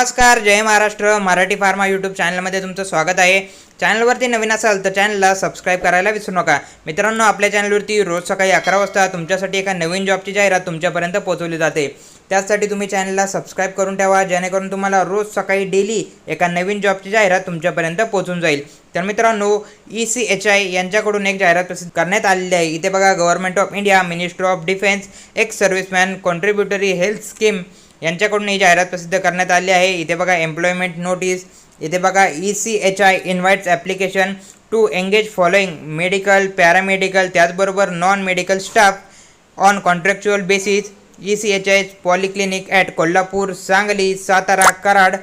नमस्कार, जय Maharashtra. Marathi pharma YouTube चॅनलमध्ये तुमचं स्वागत आहे. चॅनलवरती नवीन असाल तर चॅनलला सबस्क्राईब करायला विसरू नका. मित्रांनो, आपल्या चॅनलवरती रोज सकाळी 11 वाजता तुमच्यासाठी एका नवीन जॉबची जाहिरात तुमच्यापर्यंत पोहोचवली जाते. त्यासाठी तुम्ही चॅनलला सबस्क्राईब करून ठेवा, जेणेकरून तुम्हाला रोज सकाळी डेली एका नवीन जॉबची जाहिरात तुमच्यापर्यंत पोहोचून जाईल. तर मित्रांनो, ECHI यांच्याकडून एक जाहिरात प्रसिद्ध करण्यात आलेली आहे. इथे बघा, government of India, ministry of defence, ex serviceman contributory health scheme यांच्याकडून ही जाहिरात प्रसिद्ध करण्यात आली आहे. इथे बघा, एम्प्लॉयमेंट नोटीस. इथे बघा, ECHI invites application to engage following medical, paramedical, त्याचबरोबर non medical staff on contractual basis. ECHI polyclinic at Kolhapur, Sangli, Satara, Karad,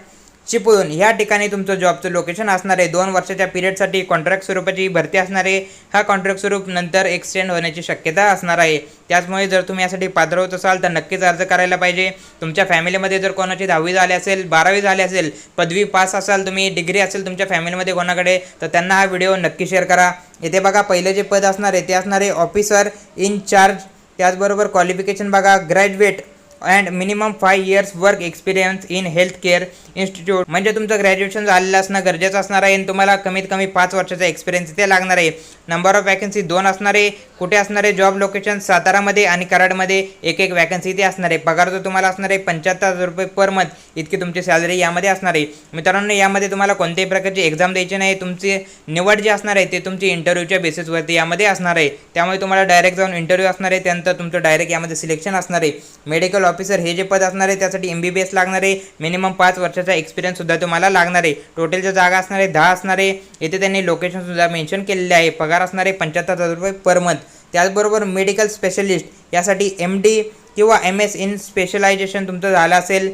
Chiplun ह्या ठिकाणी तुमचं जॉबचं लोकेशन असणार आहे. 2 वर्षाच्या पिरियडसाठी कॉन्ट्रॅक्ट स्वरूपाची भरती असणार आहे. हा कॉन्ट्रॅक्ट स्वरूप नंतर एक्सटेंड होण्याची शक्यता असणार आहे. त्याचमुळे जर तुम्ही यासाठी पात्र होत असाल तर नक्कीच अर्ज करायला पाहिजे. तुमच्या फॅमिलीमध्ये जर कोणाची 10वी झाली असेल, 12वी झाली असेल, पदवी पास असाल तुम्ही, डिग्री असेल तुमच्या फॅमिलीमध्ये कोणाकडे, तर त्यांना हा व्हिडिओ नक्की शेअर करा. इथे बघा, पहिलं जे पद असणार आहे ते असणार आहे ऑफिसर इन चार्ज. त्याचबरोबर क्वालिफिकेशन बघा, graduate and minimum 5 years work experience in health care institute. म्हणजे तुमचं ग्रॅज्युएशन झालेलं असणं गरजेचं असणार आहे आणि तुम्हाला कमीत कमी 5 वर्षाचा एक्सपिरियन्स इथे लागणार आहे. नंबर ऑफ वॅकन्सी 2 असणार आहे. कुठे असणार आहे? जॉब लोकेशन सातारामध्ये आणि कराडमध्ये एक वॅकन्सी इथे असणार आहे. पगार जो तुम्हाला असणार आहे 75,000 रुपये पर मंथ इतकी तुमची सॅलरी यामध्ये असणार आहे. मित्रांनो, यामध्ये तुम्हाला कोणत्याही प्रकारची एक्झाम द्यायची नाही. तुमची निवड जी असणार आहे ते तुमची इंटरव्ह्यूच्या बेसिसवरती यामध्ये असणार आहे. त्यामुळे तुम्हाला डायरेक्ट जाऊन इंटरव्ह्यू असणार आहे, त्यानंतर तुमचं डायरेक्ट यामध्ये सिलेक्शन असणार आहे. मेडिकल ऑफिसर हे जे पद असणार आहे त्यासाठी MBBS लागणार आहे. मिनिमम 5 वर्षाचा एक्सपिरियन्स सुद्धा तुम्हाला लागणार आहे. टोटलच्या जागा असणार आहे 10 असणार आहे. इथे त्यांनी लोकेशन सुद्धा मेन्शन केलेले आहे. पगार असणार आहे 75,000 रुपये पर मंथ. त्याचबरोबर मेडिकल स्पेशलिस्ट यासाठी MD किंवा MS इन स्पेशलायझेशन तुमचं झालं असेल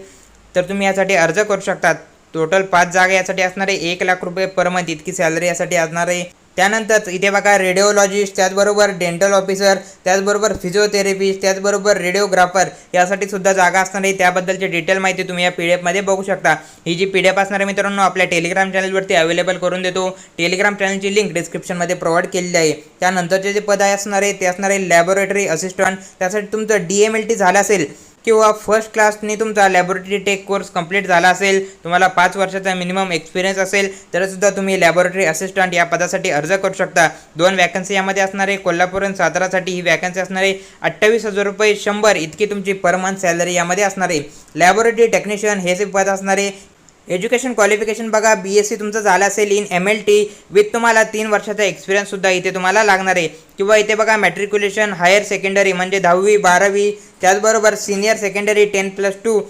तर तुम्ही यासाठी अर्ज करू शकता. टोटल 5 जागा यासाठी असणार आहे. 1 लाख रुपये पर मंथ इतकी सॅलरी यासाठी असणार आहे. त्यानंतर इथे बघा, रेडिओलॉजिस्ट, त्याचबरोबर डेंटल ऑफिसर, त्याचबरोबर फिजिओथेरपिस्ट, त्याचबरोबर रेडिओग्राफर यासाठी सुद्धा जागा असणार आहे. त्याबद्दलची डिटेल माहिती तुम्ही या PDF मध्ये बघू शकता. ही जी PDF असणार आहे मित्रांनो, आपल्या टेलिग्राम चॅनलवरती अवेलेबल करून देतो. टेलिग्राम चॅनलची लिंक डिस्क्रिप्शनमध्ये प्रोव्हाइड केलेली आहे. त्यानंतरचे जे पद असणार आहे ते असणार आहे लॅबोरेटरी असिस्टंट. त्यासाठी तुमचं DMLT झालं असेल किंवा फर्स्ट क्लासने तुमचा लॅबोरेटरी टेक कोर्स कंप्लीट झाला असेल, तुम्हाला 5 वर्षाचा मिनिमम एक्सपिरियन्स असेल तरीसुद्धा तुम्ही लॅबोरेटरी असिस्टंट या पदासाठी अर्ज करू शकता. 2 वॅकन्सी यामध्ये असणार आहे. कोल्हापूर आणि सातारासाठी ही वॅकन्सी असणार आहे. 28,000 रुपये 100 इतकी तुमची पर मंथ सॅलरी यामध्ये असणार आहे. लॅबोरेटरी टेक्निशियन हे जे पद असणार आहे. एज्युकेशन क्वालिफिकेशन बघा, BSc तुमचं झालं असेल इन MLT विथ तुम्हाला 3 वर्षाचा एक्सपिरियन्स सुद्धा इथे तुम्हाला लागणार आहे. किंवा इथे बघा, मॅट्रिक्युलेशन हायर सेकंडरी म्हणजे 10वी 12वी, त्याचबरोबर senior secondary 10+2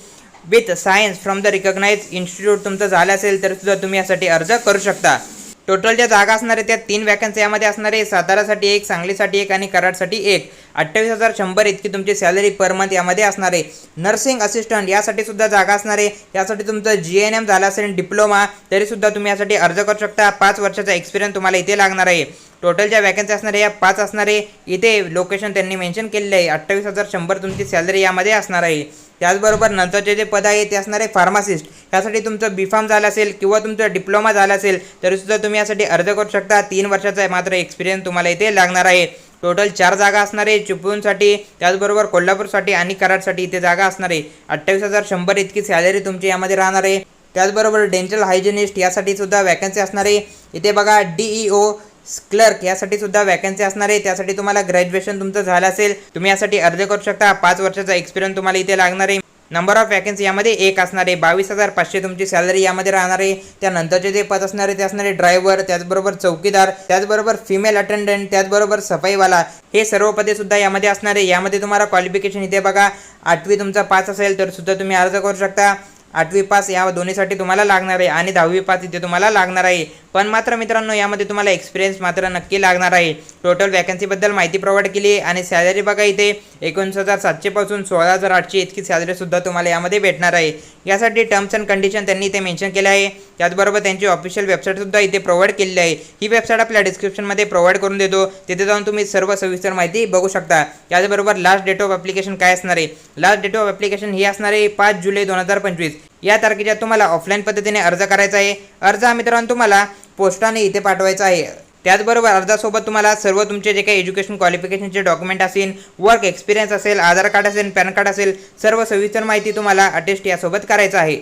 with science from the recognise institute तुमचं झालं असेल तर सुद्धा तुम्ही यासाठी अर्ज करू शकता. टोटल ज्या जागा असणार आहे त्या 3 वॅकन्सी यामध्ये असणार आहे. सातारासाठी 1, सांगलीसाठी 1 आणि कराडसाठी 1. 28,100 इतकी तुमची सॅलरी पर मंथ यामध्ये असणार आहे. नर्सिंग असिस्टंट यासाठी सुद्धा जागा असणार आहे. यासाठी तुमचं GNM झालं असेल डिप्लोमा तरीसुद्धा तुम्ही यासाठी अर्ज करू शकता. 5 वर्षाचा एक्सपिरियन्स तुम्हाला इथे लागणार आहे. टोटल ज्या वॅकन्सी असणार आहे या 5 असणार आहे. इथे लोकेशन त्यांनी मेन्शन केलेलं आहे. 28,100 तुमची सॅलरी यामध्ये असणार आहे. त्याचबरोबर नंतरचे जे पद आहे ते असणार आहे फार्मासिस्ट. यासाठी तुमचं B.Pharm झालं असेल किंवा तुमचं डिप्लोमा झाला असेल तरीसुद्धा तुम्ही यासाठी अर्ज करू शकता. 3 वर्षाचा मात्र एक्सपिरियन्स तुम्हाला इथे लागणार आहे. टोटल 4 जागा असणार आहे. चिपळूणसाठी, त्याचबरोबर कोल्हापूरसाठी आणि कराडसाठी इथे जागा असणार आहे. 28,100 इतकी सॅलरी तुमची यामध्ये राहणार आहे. त्याचबरोबर डेंटल हायजिनिस्ट यासाठी सुद्धा वॅकन्सी असणार आहे. इथे बघा, DEO क्लर्क यासाठी सुद्धा वॅकन्सी असणार आहे. त्यासाठी तुम्हाला ग्रॅज्युएशन तुमचं झालं असेल तुम्ही यासाठी अर्ज करू शकता. 5 वर्षाचा एक्सपिरियन्स तुम्हाला इथे लागणार आहे. नंबर ऑफ वॅकन्सी यामध्ये 1 असणार आहे. 22,500 तुमची सॅलरी यामध्ये राहणार आहे. त्यानंतरचे जे पद असणार आहे ते असणार आहे ड्रायव्हर, त्याचबरोबर चौकीदार, त्याचबरोबर फिमेल अटेंडंट, त्याचबरोबर सफाईवाला हे सर्व पदे सुद्धा यामध्ये असणार आहे. यामध्ये तुम्हाला क्वालिफिकेशन इथे बघा, 8वी तुमचा पास असेल तर सुद्धा तुम्ही अर्ज करू शकता. 8वी पास या दोन्हीसाठी तुम्हाला लागणार आहे आणि 10वी पास इथे तुम्हाला लागणार आहे. पण मात्र मित्रांनो, यामध्ये तुम्हाला एक्सपिरियन्स मात्र नक्की लागणार आहे. टोटल वॅकन्सीबद्दल माहिती प्रोव्हाइड केली आहे आणि सॅलरी बघा, इथे 19,700 पासून 16,800 इतकी सॅलरी सुद्धा तुम्हाला यामध्ये भेटणार आहे. यासाठी टर्म्स अँड कंडिशन त्यांनी इथे मेन्शन केलं आहे. त्याचबरोबर त्यांची ऑफिशियल वेबसाईट सुद्धा इथे प्रोव्हाइड केलेली आहे. ही वेबसाईट आपल्या डिस्क्रिप्शनमध्ये प्रोव्हाइड करून देतो. तिथे जाऊन तुम्ही सर्व सविस्तर माहिती बघू शकता. त्याचबरोबर लास्ट डेट ऑफ ॲप्लिकेशन काय असणार आहे? लास्ट डेट ऑफ ॲप्लिकेशन ही असणार आहे 5 जुलै 2025. या तारखेच्या तुम्हाला ऑफलाईन पद्धतीने अर्ज करायचा आहे. अर्ज हा मित्रांनो तुम्हाला पोस्टाने इथे पाठवायचा आहे. त्याचबरोबर अर्जासोबत तुम्हाला सर्व तुमचे जे काही एज्युकेशन क्वालिफिकेशनचे डॉक्युमेंट असेल, वर्क एक्सपिरियन्स असेल, आधार कार्ड असेल, पॅन कार्ड असेल, सर्व सविस्तर माहिती तुम्हाला अटेस्ट यासोबत करायचं आहे.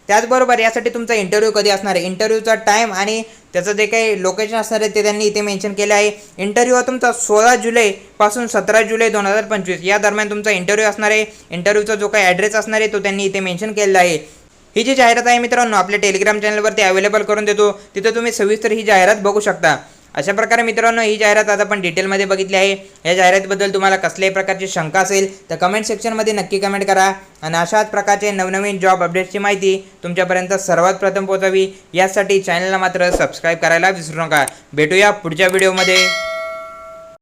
त्याचबरोबर यासाठी तुमचा इंटरव्ह्यू कधी असणार आहे, इंटरव्ह्यूचा टाईम आणि त्याचं जे काही लोकेशन असणार आहे ते त्यांनी इथे मेन्शन केलं आहे. इंटरव्ह्यू हा तुमचा 16 जुलैपासून 17 जुलै 2025 या दरम्यान तुमचा इंटरव्ह्यू असणार आहे. इंटरव्ह्यूचा जो काही ॲड्रेस असणार आहे तो त्यांनी इथे मेन्शन केलेला आहे. ही जी जाहिरात आहे मित्रांनो आपल्या टेलिग्राम चॅनलवरती अवेलेबल करून देतो, तिथं तुम्ही सविस्तर ही जाहिरात बघू शकता. अशा प्रकारे मित्रांनो ही जाहिरात आता आपण डिटेलमध्ये बघितली आहे. या जाहिरातीबद्दल तुम्हाला कसल्याही प्रकारची शंका असेल तर कमेंट सेक्शनमध्ये नक्की कमेंट करा आणि अशाच प्रकारचे नवनवीन जॉब अपडेट्सची माहिती तुमच्यापर्यंत सर्वात प्रथम पोहोचावी यासाठी चॅनलला मात्र सबस्क्राईब करायला विसरू नका. भेटूया पुढच्या व्हिडिओमध्ये.